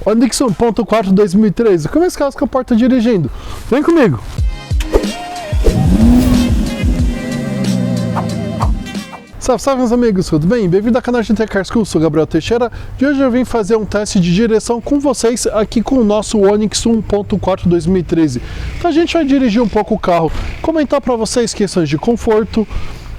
Onix 1.4 2013. Como esse carro se comporta dirigindo? Vem comigo! Salve, salve meus amigos, tudo bem? Bem-vindo ao canal GT Car School, sou Gabriel Teixeira e hoje eu vim fazer um teste de direção com vocês aqui com o nosso Onix 1.4 2013. Então a gente vai dirigir um pouco o carro, comentar para vocês questões de conforto,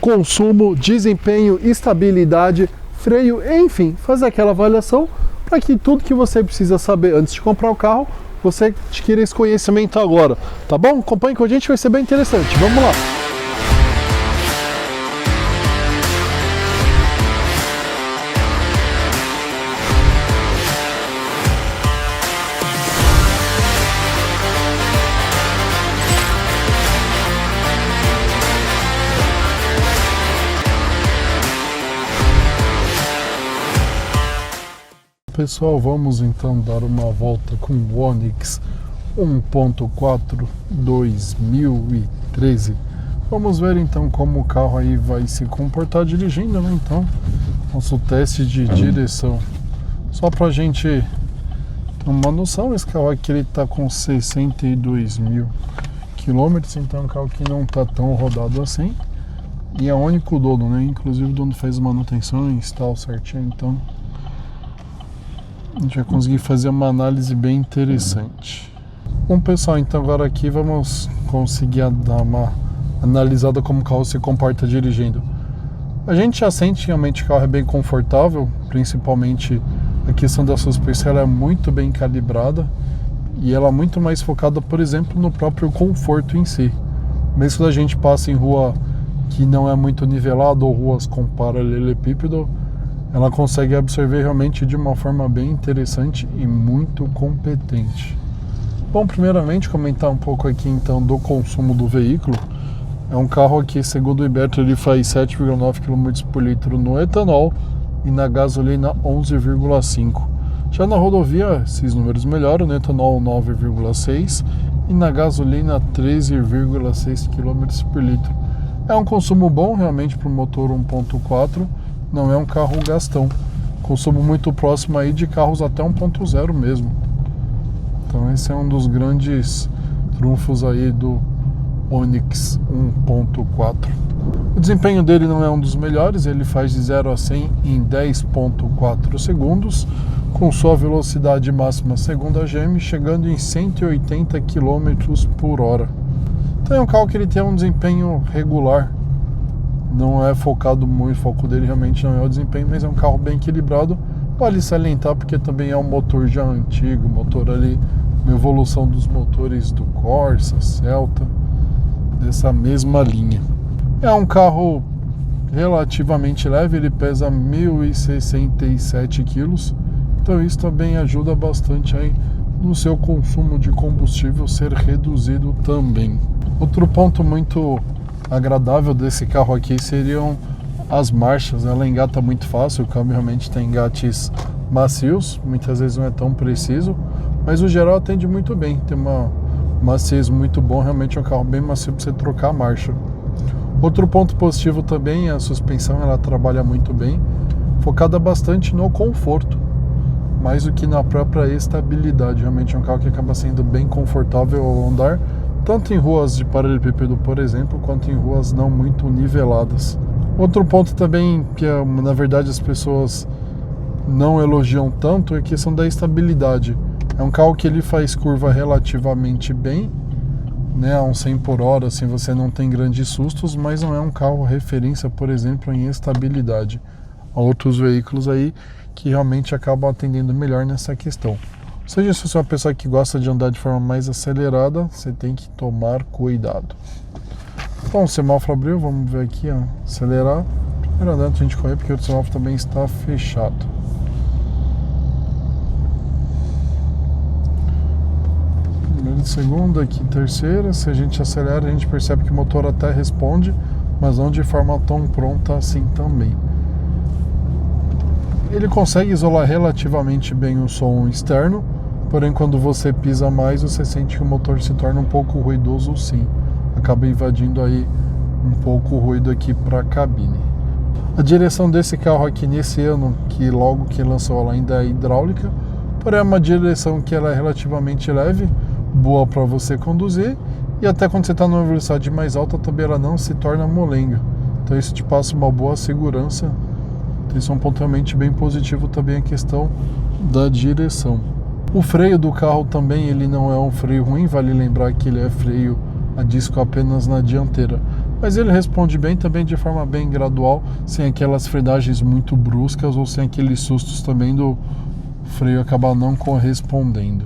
consumo, desempenho, estabilidade, freio, enfim, fazer aquela avaliação para que tudo que você precisa saber antes de comprar o carro, você adquira esse conhecimento agora, tá bom? Acompanhe com a gente, vai ser bem interessante. Vamos lá! Pessoal, vamos então dar uma volta com o Onix 1.4 2013. Vamos ver então como o carro aí vai se comportar dirigindo, né? Então, nosso teste de direção. Só pra gente ter uma noção, esse carro aqui ele tá com 62 mil quilômetros, então é um carro que não tá tão rodado assim. E é o único dono, né? Inclusive o dono fez manutenções e tal certinho, então a gente vai conseguir fazer uma análise bem interessante. Bom pessoal, então agora aqui vamos conseguir dar uma analisada como o carro se comporta dirigindo. A gente já sente realmente que o carro é bem confortável, principalmente a questão da suspensão, ela é muito bem calibrada e ela é muito mais focada, por exemplo, no próprio conforto em si. Mesmo quando a gente passa em rua que não é muito nivelada ou ruas com paralelepípedo, ela consegue absorver realmente de uma forma bem interessante e muito competente. Bom, primeiramente comentar um pouco aqui então do consumo do veículo. É um carro aqui, segundo o Iberto, ele faz 7,9 km por litro no etanol e na gasolina 11,5. Já na rodovia, esses números melhoram, no etanol 9,6 e na gasolina 13,6 km por litro. É um consumo bom realmente para o motor 1.4. Não é um carro gastão, consumo muito próximo aí de carros até 1.0 mesmo. Então esse é um dos grandes trunfos aí do Onix 1.4. O desempenho dele não é um dos melhores, ele faz de 0 a 100 em 10,4 segundos, com sua velocidade máxima segundo a GM chegando em 180 km por hora. Então é um carro que ele tem um desempenho regular. Não é focado muito, o foco dele realmente não é o desempenho, mas é um carro bem equilibrado. Vale salientar porque também é um motor já antigo, motor ali, uma evolução dos motores do Corsa, Celta, dessa mesma linha. É um carro relativamente leve, ele pesa 1.067 kg, então isso também ajuda bastante aí no seu consumo de combustível ser reduzido também. Outro ponto muito agradável desse carro aqui seriam as marchas. Ela engata muito fácil, o câmbio realmente tem engates macios, muitas vezes não é tão preciso, mas o geral atende muito bem, tem uma maciez muito bom, realmente é um carro bem macio para você trocar a marcha. Outro ponto positivo também é a suspensão, ela trabalha muito bem, focada bastante no conforto, mais do que na própria estabilidade. Realmente é um carro que acaba sendo bem confortável ao andar, tanto em ruas de paralelepípedo, por exemplo, quanto em ruas não muito niveladas. Outro ponto também que, na verdade, as pessoas não elogiam tanto é a questão da estabilidade. É um carro que ele faz curva relativamente bem, né, a uns 100 por hora, assim, você não tem grandes sustos, mas não é um carro referência, por exemplo, em estabilidade. Há outros veículos aí que realmente acabam atendendo melhor nessa questão. Ou seja, se você é uma pessoa que gosta de andar de forma mais acelerada, você tem que tomar cuidado. Bom, o semáforo abriu, vamos ver aqui, ó, acelerar. Primeiro andar antes de a gente correr, porque o semáforo também está fechado. Primeiro, segunda, aqui terceira. Se a gente acelera, a gente percebe que o motor até responde, mas não de forma tão pronta assim também. Ele consegue isolar relativamente bem o som externo, porém quando você pisa mais, você sente que o motor se torna um pouco ruidoso sim. Acaba invadindo aí um pouco o ruído aqui para a cabine. A direção desse carro aqui nesse ano, que logo que lançou ela ainda é hidráulica, porém é uma direção que ela é relativamente leve, boa para você conduzir, e até quando você está numa velocidade mais alta também ela não se torna molenga. Então isso te passa uma boa segurança. Então isso é um ponto realmente bem positivo também, a questão da direção. O freio do carro também, ele não é um freio ruim, vale lembrar que ele é freio a disco apenas na dianteira. Mas ele responde bem também de forma bem gradual, sem aquelas frenagens muito bruscas ou sem aqueles sustos também do freio acabar não correspondendo.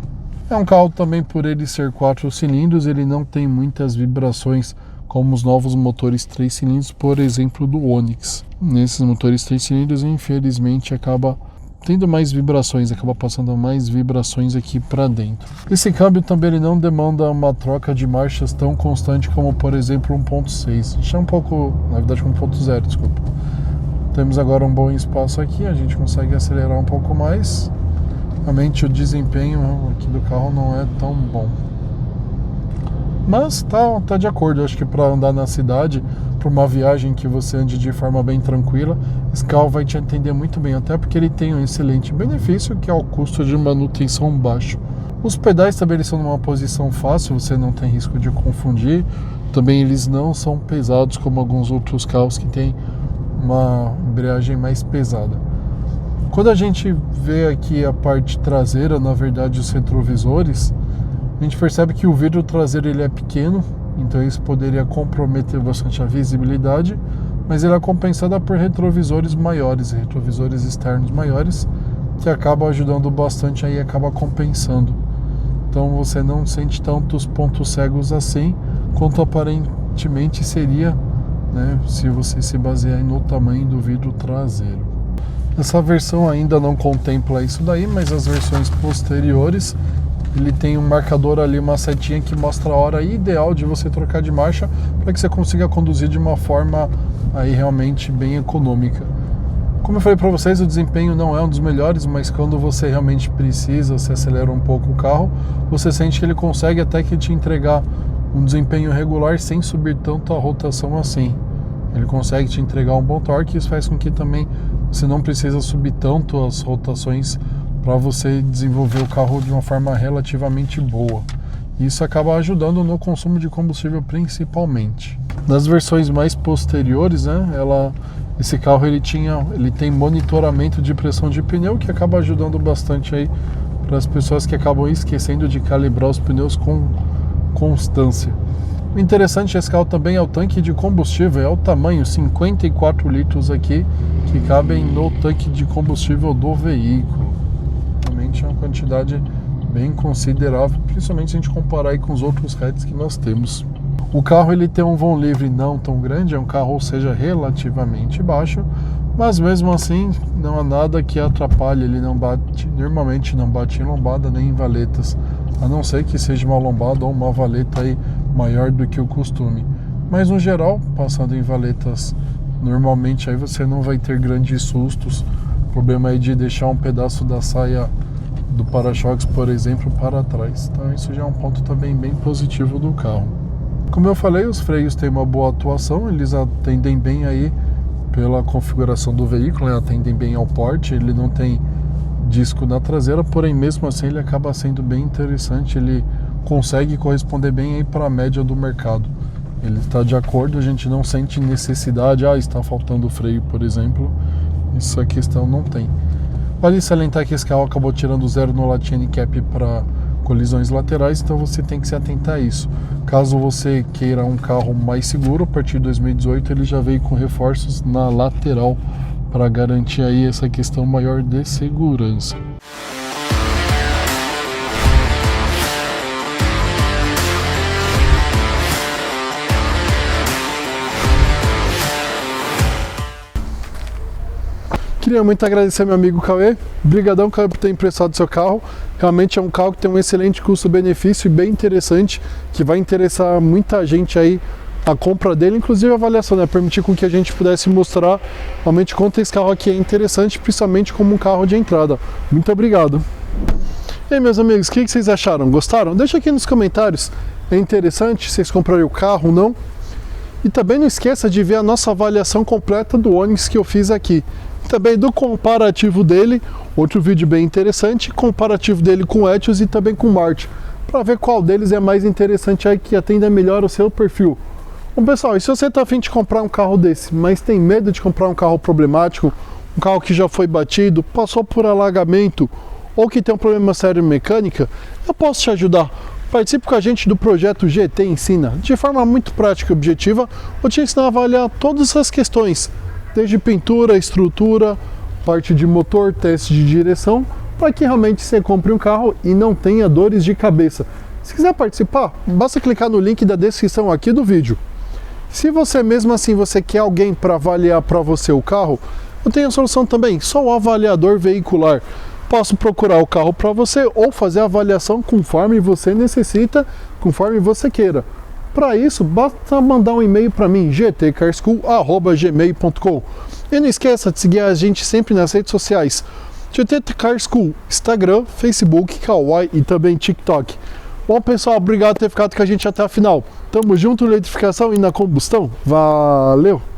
É um carro também, por ele ser 4 cilindros, ele não tem muitas vibrações como os novos motores 3 cilindros, por exemplo, do Onix. Nesses motores 3 cilindros, infelizmente, acaba tendo mais vibrações, acaba passando mais vibrações aqui para dentro. Esse câmbio também ele não demanda uma troca de marchas tão constante como, por exemplo, 1.6. Já é um pouco, na verdade, 1.0, desculpa. Temos agora um bom espaço aqui, a gente consegue acelerar um pouco mais. Realmente o desempenho aqui do carro não é tão bom. Mas tá de acordo, eu acho que para andar na cidade, para uma viagem que você ande de forma bem tranquila, esse carro vai te atender muito bem, até porque ele tem um excelente benefício, que é o custo de manutenção baixo. Os pedais também eles são numa posição fácil, você não tem risco de confundir. Também eles não são pesados como alguns outros carros que têm uma embreagem mais pesada. Quando a gente vê aqui a parte traseira, na verdade os retrovisores, a gente percebe que o vidro traseiro ele é pequeno, então isso poderia comprometer bastante a visibilidade, mas ele é compensado por retrovisores maiores, retrovisores externos maiores, que acabam ajudando bastante aí, acaba compensando. Então você não sente tantos pontos cegos assim, quanto aparentemente seria, né, se você se basear no tamanho do vidro traseiro. Essa versão ainda não contempla isso daí, mas as versões posteriores ele tem um marcador ali, uma setinha que mostra a hora ideal de você trocar de marcha para que você consiga conduzir de uma forma aí realmente bem econômica. Como eu falei para vocês, o desempenho não é um dos melhores, mas quando você realmente precisa, você acelera um pouco o carro, você sente que ele consegue até que te entregar um desempenho regular sem subir tanto a rotação assim. Ele consegue te entregar um bom torque e isso faz com que também você não precisa subir tanto as rotações para você desenvolver o carro de uma forma relativamente boa. Isso acaba ajudando no consumo de combustível principalmente. Nas versões mais posteriores, né, esse carro ele tem monitoramento de pressão de pneu, que acaba ajudando bastante aí para as pessoas que acabam esquecendo de calibrar os pneus com constância. O interessante desse carro também é o tanque de combustível, é o tamanho 54 litros aqui, que cabem no tanque de combustível do veículo. Realmente é uma quantidade bem considerável, principalmente se a gente comparar aí com os outros hatches que nós temos. O carro ele tem um vão livre não tão grande, é um carro, ou seja, relativamente baixo, mas mesmo assim não há nada que atrapalhe, ele normalmente não bate em lombada nem em valetas, a não ser que seja uma lombada ou uma valeta aí maior do que o costume. Mas no geral, passando em valetas, normalmente aí você não vai ter grandes sustos. O problema aí de deixar um pedaço da saia do para-choques, por exemplo, para trás. Então isso já é um ponto também bem positivo do carro. Como eu falei, os freios têm uma boa atuação, eles atendem bem aí pela configuração do veículo, né? Atendem bem ao porte, ele não tem disco na traseira, porém mesmo assim ele acaba sendo bem interessante, ele consegue corresponder bem aí para a média do mercado. Ele está de acordo, a gente não sente necessidade, está faltando freio, por exemplo, isso a questão não tem. Vale salientar que esse carro acabou tirando zero no Latin Handicap para colisões laterais, então você tem que se atentar a isso. Caso você queira um carro mais seguro, a partir de 2018 ele já veio com reforços na lateral para garantir aí essa questão maior de segurança. Queria muito agradecer meu amigo Cauê. Obrigadão, Cauê, por ter emprestado seu carro. Realmente é um carro que tem um excelente custo-benefício e bem interessante, que vai interessar muita gente aí a compra dele, inclusive a avaliação, né? Permitir com que a gente pudesse mostrar realmente quanto esse carro aqui é interessante, principalmente como um carro de entrada. Muito obrigado. E aí, meus amigos, o que vocês acharam? Gostaram? Deixa aqui nos comentários. É interessante? Vocês compraram o carro ou não? E também não esqueça de ver a nossa avaliação completa do Onix que eu fiz aqui. também do comparativo dele, outro vídeo bem interessante, comparativo dele com o Etios e também com o Marte, para ver qual deles é mais interessante aí, que atenda melhor o seu perfil. Bom, pessoal, e se você está a fim de comprar um carro desse, mas tem medo de comprar um carro problemático, um carro que já foi batido, passou por alagamento ou que tem um problema sério em mecânica, eu posso te ajudar. Participe com a gente do projeto GT Ensina. De forma muito prática e objetiva, vou te ensinar a avaliar todas essas questões, desde pintura, estrutura, parte de motor, teste de direção, para que realmente você compre um carro e não tenha dores de cabeça. Se quiser participar, basta clicar no link da descrição aqui do vídeo. Se você mesmo assim você quer alguém para avaliar para você o carro, eu tenho a solução também, sou o avaliador veicular. Posso procurar o carro para você ou fazer a avaliação conforme você necessita, conforme você queira. Para isso, basta mandar um e-mail para mim, gtcarschool@gmail.com. E não esqueça de seguir a gente sempre nas redes sociais. GT Car School, Instagram, Facebook, Kawaii e também TikTok. Bom, pessoal, obrigado por ter ficado com a gente até a final. Tamo junto na eletrificação e na combustão. Valeu!